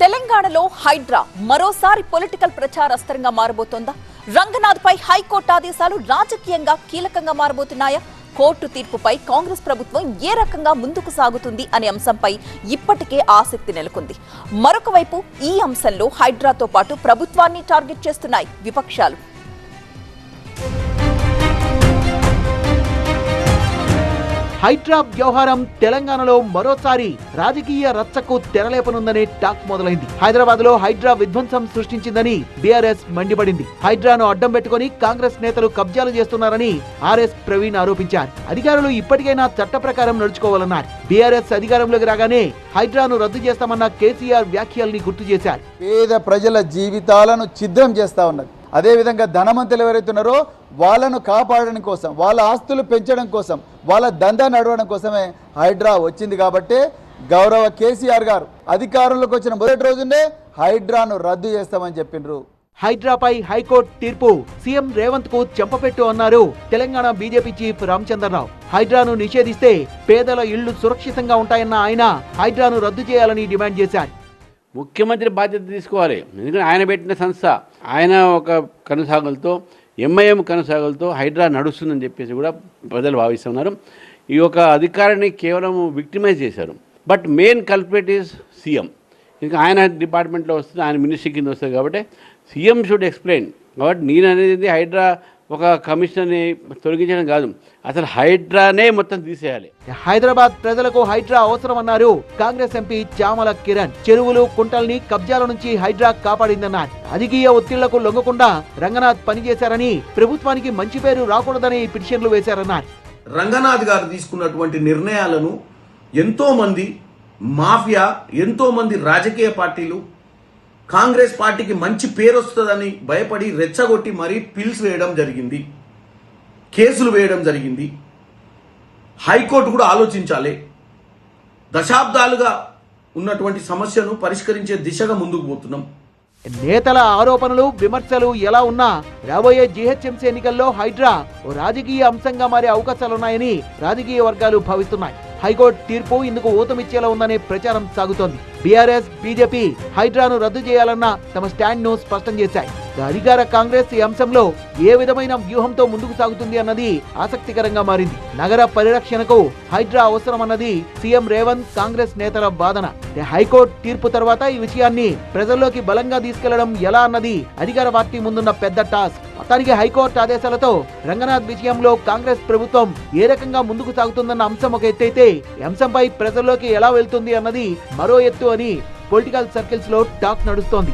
తెలంగాణలో హైడ్రా మరోసారి పొలిటికల్ ప్రచారాస్త్రంగా మారబోతోందా? రంగనాథ్ పై హైకోర్టు ఆదేశాలు రాజకీయంగా కీలకంగా మారబోతున్నాయా? కోర్టు తీర్పుపై కాంగ్రెస్ ప్రభుత్వం ఏ రకంగా ముందుకు సాగుతుంది అనే అంశంపై ఇప్పటికే ఆసక్తి నెలకొంది. మరొక వైపు ఈ అంశంలో హైడ్రాతో పాటు ప్రభుత్వాన్ని టార్గెట్ చేస్తున్నాయి విపక్షాలు. హైడ్రా వ్యవహారం తెలంగాణలో మరోసారి రాజకీయ రచ్చకు తెరలేపనుందనే టాక్ మొదలైంది. హైదరాబాద్ లో హైడ్రా విధ్వంసం సృష్టించిందని బీఆర్ఎస్ మండిపడింది. హైడ్రాను అడ్డం పెట్టుకుని కాంగ్రెస్ నేతలు కబ్జాలు చేస్తున్నారని ఆర్ఎస్ ప్రవీణ్ ఆరోపించారు. అధికారులు ఇప్పటికైనా చట్ట ప్రకారం నడుచుకోవాలన్నారు. బీఆర్ఎస్ అధికారంలోకి రాగానే హైడ్రాను రద్దు చేస్తామన్న కేసీఆర్ వ్యాఖ్యల్ని గుర్తు చేశారు. పేద ప్రజల జీవితాలను ఛిద్రం చేస్తా ఉన్నది. అదేవిధంగా ధనవంతులు ఎవరైతే ఉన్నారో వాళ్ళను కాపాడడం కోసం, వాళ్ళ ఆస్తులు పెంచడం కోసం, వాళ్ళ దందా నడవడం కోసమే హైడ్రా వచ్చింది. కాబట్టి గౌరవ కేసీఆర్ గారు అధికారంలోకి వచ్చిన మొదటి రోజునే హైడ్రాను రద్దు చేస్తామని చెప్పిండ్రు. హైడ్రాపై హైకోర్టు తీర్పు సీఎం రేవంత్ కు చెంపపెట్టు అన్నారు తెలంగాణ బీజేపీ చీఫ్ రామచంద్రరావు. హైడ్రాను నిషేధిస్తే పేదల ఇళ్లు సురక్షితంగా ఉంటాయన్న ఆయన హైడ్రాను రద్దు చేయాలని డిమాండ్ చేశారు. ముఖ్యమంత్రి బాధ్యత తీసుకోవాలి. ఎందుకంటే ఆయన పెట్టిన సంస్థ, ఆయన ఒక కనుసాగులతో, ఎంఐఎం కనుసాగులతో హైడ్రా నడుస్తుందని చెప్పేసి కూడా ప్రజలు భావిస్తున్నారు. ఈ యొక్క అధికారాన్ని కేవలం విక్టిమైజ్ చేశారు. But main culprit is CM. ఇంకా ఆయన డిపార్ట్మెంట్లో వస్తుంది, ఆయన మినిస్ట్రీ కింద వస్తుంది. కాబట్టి సీఎం షుడ్ ఎక్స్ప్లెయిన్. కాబట్టి నేను అనేది హైడ్రా ఒక కమిషనర్ని తొలగించడం కాదు, అసలు హైడ్రానే మొత్తం తీసేయాలి. హైదరాబాద్ ప్రజలకు హైడ్రా అవసరమన్నారు కాంగ్రెస్ ఎంపీ చామల కిరణ్. చెరువులు, కుంటల్ని కబ్జాల నుంచి హైడ్రా కాపాడిందన్నారు. రాజకీయ ఒత్తిళ్లకు లొంగకుండా రంగనాథ్ పనిచేశారని, ప్రభుత్వానికి మంచి పేరు రాకూడదని పిటిషన్లు వేశారన్నారు. రంగనాథ్ గారు తీసుకున్నటువంటి నిర్ణయాలను ఎంతో మంది మాఫియా, ఎంతో మంది రాజకీయ పార్టీలు కాంగ్రెస్ పార్టీకి మంచి పేరు వస్తుందని భయపడి రెచ్చగొట్టి మరీ పిల్స్ వేయడం జరిగింది, కేసులు వేయడం జరిగింది. హైకోర్టు కూడా ఆలోచించాలి. దశాబ్దాలుగా ఉన్నటువంటి సమస్యను పరిష్కరించే దిశగా ముందుకు పోతున్నాం. నేతల ఆరోపణలు, విమర్శలు ఎలా ఉన్నా రాబోయే జీహెచ్ఎంసీ ఎన్నికల్లో హైడ్రా ఓ రాజకీయ అంశంగా మారే అవకాశాలున్నాయని రాజకీయ వర్గాలు భావిస్తున్నాయి. హైకోర్టు తీర్పు ఇందుకు ఊతమిచ్చేలా ఉందనే ప్రచారం సాగుతోంది. బీఆర్ఎస్, బీజేపీ హైడ్రాను రద్దు చేయాలన్న తమ స్టాండ్ ను స్పష్టం చేశాయి. అధికార కాంగ్రెస్ ఈ అంశంలో ఏ విధమైన వ్యూహంతో ముందుకు సాగుతుంది అన్నది ఆసక్తికరంగా మారింది. నగర పరిరక్షణకు హైడ్రా అవసరమన్నది సీఎం రేవంత్, కాంగ్రెస్ నేతల వాదన. హైకోర్టు తీర్పు తర్వాత ఈ విషయాన్ని ప్రజల్లోకి బలంగా తీసుకెళ్లడం ఎలా అన్నది అధికార పార్టీ ముందున్న పెద్ద టాస్క్. మొత్తానికి హైకోర్టు ఆదేశాలతో రంగనాథ్ విషయంలో కాంగ్రెస్ ప్రభుత్వం ఏ రకంగా ముందుకు సాగుతుందన్న అంశం ఒక ఎత్తైతే, ఈ అంశంపై ప్రజల్లోకి ఎలా వెళ్తుంది అన్నది మరో ఎత్తు అని పొలిటికల్ సర్కిల్స్ లో టాక్ నడుస్తోంది.